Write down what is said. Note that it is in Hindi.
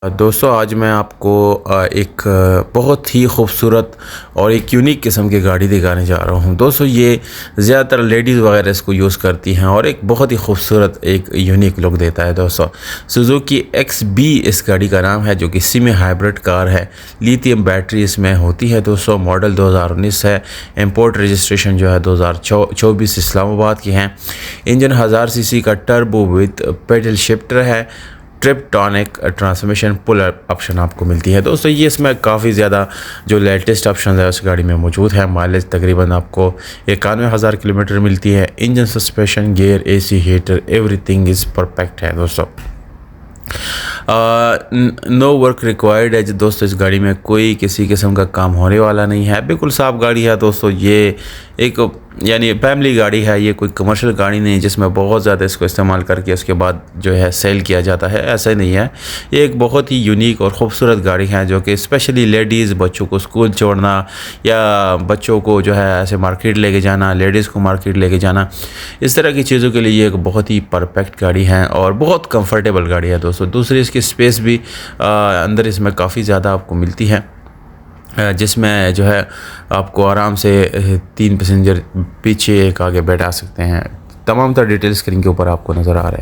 दोस्तों आज मैं आपको एक बहुत ही खूबसूरत और एक यूनिक किस्म की गाड़ी दिखाने जा रहा हूं। दोस्तों ये ज़्यादातर लेडीज़ वगैरह इसको यूज़ करती हैं और एक बहुत ही खूबसूरत एक यूनिक लुक देता है। दोस्तों सुजुकी XB इस गाड़ी का नाम है, जो कि सेमी हाइब्रिड कार है। लिथियम बैटरी इसमें होती है। दोस्तों मॉडल 2019 है। इंपोर्ट रजिस्ट्रेशन जो है 2024 इस्लामाबाद की है। इंजन 1000 सीसी का टर्बो विद पेडल शिफ्टर है। ट्रिप्टॉनिक ट्रांसमिशन पुल ऑप्शन आपको मिलती है। दोस्तों ये इसमें काफ़ी ज़्यादा जो लेटेस्ट ऑप्शन है उस गाड़ी में मौजूद है। माइलेज तकरीबन आपको 91,000 किलोमीटर मिलती है। Engine, suspension, gear, AC heater, everything is perfect है। दोस्तों नो वर्क रिक्वायर्ड है। दोस्तों इस गाड़ी में कोई किसी किस्म का काम होने वाला नहीं है। बिल्कुल साफ़ गाड़ी है। दोस्तों ये एक यानी फैमिली गाड़ी है। ये कोई कमर्शियल गाड़ी नहीं जिसमें बहुत ज़्यादा इसको इस्तेमाल करके उसके बाद जो है सेल किया जाता है, ऐसा नहीं है। ये एक बहुत ही यूनिक और ख़ूबसूरत गाड़ी है जो कि स्पेशली लेडीज़, बच्चों को स्कूल छोड़ना या बच्चों को जो है ऐसे मार्केट लेके जाना, लेडीज़ को मार्केट लेके जाना, इस तरह की चीज़ों के लिए ये एक बहुत ही परफेक्ट गाड़ी है और बहुत कंफर्टेबल गाड़ी है। दोस्तों दूसरी इसकी स्पेस भी अंदर इसमें काफ़ी ज़्यादा आपको मिलती है, जिसमें जो है आपको आराम से 3 पैसेंजर पीछे एक आगे बैठा सकते हैं। तमाम तरह डिटेल स्क्रीन के ऊपर आपको नज़र आ रहे हैं।